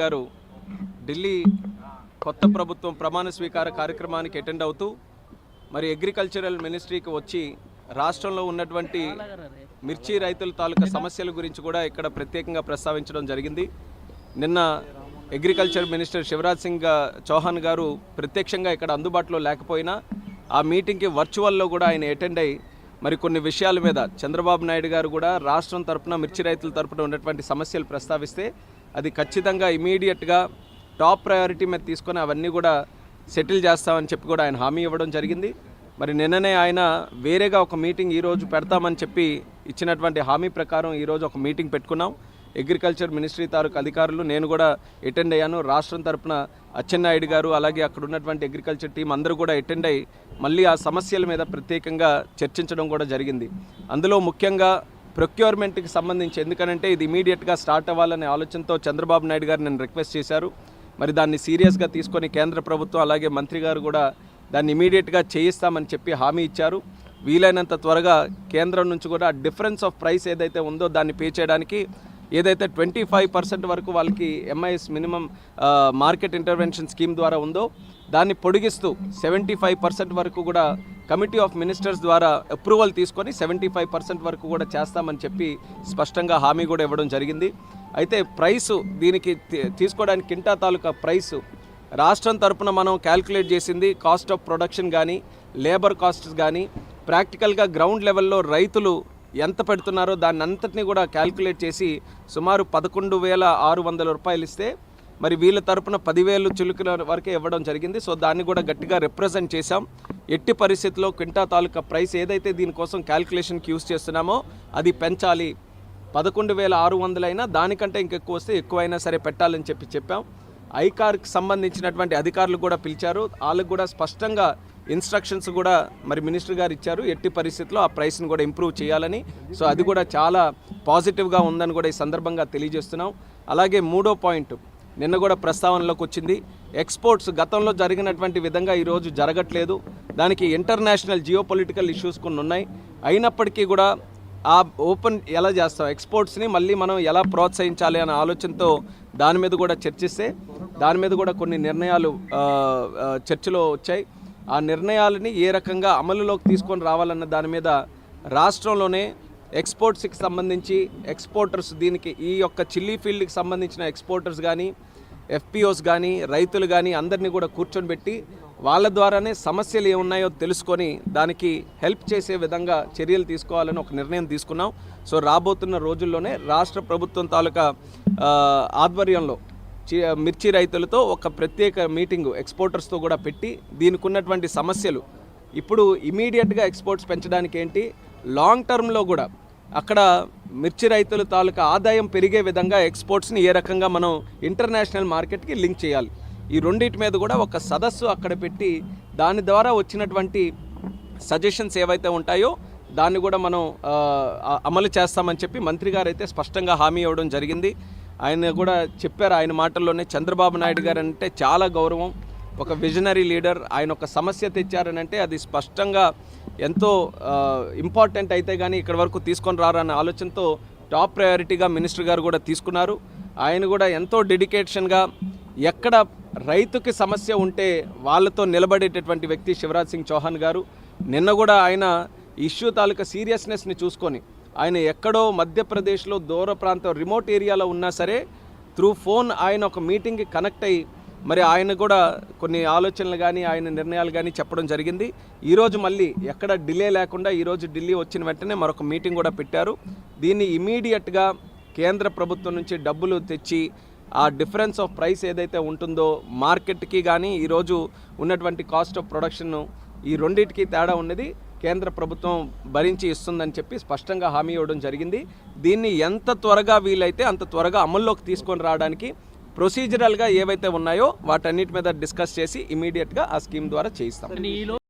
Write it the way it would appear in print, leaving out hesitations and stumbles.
గారు ఢిల్లీ కొత్త ప్రభుత్వం ప్రమాణ స్వీకార కార్యక్రమానికి అటెండ్ అవుతూ మరి అగ్రికల్చరల్ మినిస్ట్రీకి వచ్చి రాష్ట్రంలో ఉన్నటువంటి మిర్చి రైతుల తాలూకా సమస్యల గురించి కూడా ఇక్కడ ప్రత్యేకంగా ప్రస్తావించడం జరిగింది. నిన్న అగ్రికల్చర్ మినిస్టర్ శివరాజ్ సింగ్ చౌహాన్ గారు ప్రత్యక్షంగా ఇక్కడ అందుబాటులో లేకపోయినా ఆ మీటింగ్కి వర్చువల్లో కూడా ఆయన అటెండ్ అయ్యి మరి కొన్ని విషయాల మీద చంద్రబాబు నాయుడు గారు కూడా రాష్ట్రం తరపున మిర్చి రైతుల తరపున ఉన్నటువంటి సమస్యలు ప్రస్తావిస్తే అది ఖచ్చితంగా ఇమీడియట్గా టాప్ ప్రయారిటీ మీద తీసుకొని అవన్నీ కూడా సెటిల్ చేస్తామని చెప్పి కూడా ఆయన హామీ ఇవ్వడం జరిగింది. మరి నిన్ననే ఆయన వేరేగా ఒక మీటింగ్ ఈరోజు పెడతామని చెప్పి ఇచ్చినటువంటి హామీ ప్రకారం ఈరోజు ఒక మీటింగ్ పెట్టుకున్నాం. అగ్రికల్చర్ మినిస్ట్రీ తాలూకు అధికారులు నేను కూడా అటెండ్ అయ్యాను. రాష్ట్రం తరపున అచ్చెన్నాయుడు గారు అలాగే అక్కడ ఉన్నటువంటి అగ్రికల్చర్ టీం అందరూ కూడా అటెండ్ అయ్యి మళ్ళీ ఆ సమస్యల మీద ప్రత్యేకంగా చర్చించడం కూడా జరిగింది. అందులో ముఖ్యంగా ప్రొక్యూర్మెంట్కి సంబంధించి, ఎందుకనంటే ఇది ఇమీడియట్గా స్టార్ట్ అవ్వాలనే ఆలోచనతో చంద్రబాబు నాయుడు గారు నేను రిక్వెస్ట్ చేశారు. మరి దాన్ని సీరియస్గా తీసుకొని కేంద్ర ప్రభుత్వం అలాగే మంత్రి గారు కూడా దాన్ని ఇమీడియట్గా చేయిస్తామని చెప్పి హామీ ఇచ్చారు. వీలైనంత త్వరగా కేంద్రం నుంచి కూడా డిఫరెన్స్ ఆఫ్ ప్రైస్ ఏదైతే ఉందో దాన్ని పే చేయడానికి ఏదైతే 25% వరకు వాళ్ళకి MIS minimum market intervention scheme ద్వారా ఉందో దాన్ని పొడిగిస్తూ 75% వరకు కూడా కమిటీ ఆఫ్ మినిస్టర్స్ ద్వారా అప్రూవల్ తీసుకొని 75% వరకు కూడా చేస్తామని చెప్పి స్పష్టంగా హామీ కూడా ఇవ్వడం జరిగింది. అయితే ప్రైసు దీనికి తీసుకోవడానికి కింటా తాలూకా ప్రైసు రాష్ట్రం తరపున మనం క్యాల్కులేట్ చేసింది కాస్ట్ ఆఫ్ ప్రొడక్షన్ కానీ లేబర్ కాస్ట్స్ కానీ ప్రాక్టికల్గా గ్రౌండ్ లెవెల్లో రైతులు ఎంత పెడుతున్నారో దాన్ని అంతటినీ కూడా క్యాల్కులేట్ చేసి సుమారు 11,600 రూపాయలు ఇస్తే మరి వీళ్ళ తరపున 10,000 చిలుకుల వరకే ఇవ్వడం జరిగింది. సో దాన్ని కూడా గట్టిగా రిప్రజెంట్ చేశాం. ఎట్టి పరిస్థితుల్లో క్వింటా తాలూకా ప్రైస్ ఏదైతే దీనికోసం క్యాల్కులేషన్కి యూజ్ చేస్తున్నామో అది పెంచాలి. 11,600 అయినా దానికంటే ఇంకెక్కువ వస్తే ఎక్కువైనా సరే పెట్టాలని చెప్పాం. ఐకార్కి సంబంధించినటువంటి అధికారులు కూడా పిలిచారు. వాళ్ళకు కూడా స్పష్టంగా ఇన్స్ట్రక్షన్స్ కూడా మరి మినిస్టర్ గారు ఇచ్చారు. ఎట్టి పరిస్థితుల్లో ఆ ప్రైస్ని కూడా ఇంప్రూవ్ చేయాలని. సో అది కూడా చాలా పాజిటివ్గా ఉందని కూడా ఈ సందర్భంగా తెలియజేస్తున్నాం. అలాగే మూడో పాయింట్ నిన్న కూడా ప్రస్తావనలోకి వచ్చింది. ఎక్స్పోర్ట్స్ గతంలో జరిగినటువంటి విధంగా ఈరోజు జరగట్లేదు. దానికి ఇంటర్నేషనల్ జియోపొలిటికల్ ఇష్యూస్ కొన్ని ఉన్నాయి. అయినప్పటికీ కూడా ఆ ఓపెన్ ఎలా చేస్తాం, ఎక్స్పోర్ట్స్ని మళ్ళీ మనం ఎలా ప్రోత్సహించాలి అనే ఆలోచనతో దాని మీద కూడా చర్చిస్తే దాని మీద కూడా కొన్ని నిర్ణయాలు చర్చలో వచ్చాయి. ఆ నిర్ణయాలని ఏ రకంగా అమలులోకి తీసుకొని రావాలన్న దాని మీద రాష్ట్రంలోనే ఎక్స్పోర్ట్స్కి సంబంధించి ఎక్స్పోర్టర్స్ దీనికి ఈ యొక్క చిల్లీ ఫీల్డ్కి సంబంధించిన ఎక్స్పోర్టర్స్ కానీ ఎఫ్పిఓస్ కానీ రైతులు కానీ అందరినీ కూడా కూర్చొని పెట్టి వాళ్ళ ద్వారానే సమస్యలు ఏమున్నాయో తెలుసుకొని దానికి హెల్ప్ చేసే విధంగా చర్యలు తీసుకోవాలని ఒక నిర్ణయం తీసుకున్నాం. సో రాబోతున్న రోజుల్లోనే రాష్ట్ర ప్రభుత్వం తాలూకా ఆధ్వర్యంలో మిర్చి రైతులతో ఒక ప్రత్యేక మీటింగు ఎక్స్పోర్టర్స్తో కూడా పెట్టి దీనికి ఉన్నటువంటి సమస్యలు ఇప్పుడు ఇమీడియట్గా ఎక్స్పోర్ట్స్ పెంచడానికి ఏంటి, లాంగ్ టర్మ్లో కూడా అక్కడ మిర్చి రైతుల తాలూకా ఆదాయం పెరిగే విధంగా ఎక్స్పోర్ట్స్ని ఏ రకంగా మనం ఇంటర్నేషనల్ మార్కెట్కి లింక్ చేయాలి, ఈ రెండింటి మీద కూడా ఒక సదస్సు అక్కడ పెట్టి దాని ద్వారా వచ్చినటువంటి సజెషన్స్ ఏవైతే ఉంటాయో దాన్ని కూడా మనం అమలు చేస్తామని చెప్పి మంత్రి గారు అయితే స్పష్టంగా హామీ ఇవ్వడం జరిగింది. ఆయన కూడా చెప్పారు ఆయన మాటల్లోనే, చంద్రబాబు నాయుడు గారు అంటే చాలా గౌరవం, ఒక విజనరీ లీడర్. ఆయన ఒక సమస్య తెచ్చారనంటే అది స్పష్టంగా ఎంతో ఇంపార్టెంట్ అయితే కానీ ఇక్కడి వరకు తీసుకొని రారన్న ఆలోచనతో టాప్ ప్రయారిటీగా మినిస్టర్ గారు కూడా తీసుకున్నారు. ఆయన కూడా ఎంతో డెడికేషన్గా ఎక్కడ రైతుకి సమస్య ఉంటే వాళ్ళతో నిలబడేటటువంటి వ్యక్తి శివరాజ్ సింగ్ చౌహాన్ గారు. నిన్న కూడా ఆయన ఇష్యూ తాలూకా సీరియస్నెస్ని చూసుకొని ఆయన ఎక్కడో మధ్యప్రదేశ్లో దూర ప్రాంతం రిమోట్ ఏరియాలో ఉన్నా సరే త్రూ ఫోన్ ఆయన ఒక మీటింగ్కి కనెక్ట్ అయ్యి మరి ఆయన కూడా కొన్ని ఆలోచనలు కానీ ఆయన నిర్ణయాలు కానీ చెప్పడం జరిగింది. ఈరోజు మళ్ళీ ఎక్కడ డిలే లేకుండా ఈరోజు ఢిల్లీ వచ్చిన వెంటనే మరొక మీటింగ్ కూడా పెట్టారు. దీన్ని ఇమీడియట్గా కేంద్ర ప్రభుత్వం నుంచి డబ్బులు తెచ్చి ఆ డిఫరెన్స్ ఆఫ్ ప్రైస్ ఏదైతే ఉంటుందో మార్కెట్కి కానీ ఈరోజు ఉన్నటువంటి కాస్ట్ ఆఫ్ ప్రొడక్షన్ ఈ రెండింటికి తేడా ఉన్నది కేంద్ర ప్రభుత్వం భరించి ఇస్తుందని చెప్పి స్పష్టంగా హామీ ఇవ్వడం జరిగింది. దీన్ని ఎంత త్వరగా వీలైతే అంత త్వరగా అమల్లోకి తీసుకొని రావడానికి ప్రొసీజరల్గా ఏవైతే ఉన్నాయో వాటన్నిటి మీద డిస్కస్ చేసి ఇమీడియట్గా ఆ స్కీమ్ ద్వారా చేయిస్తాం.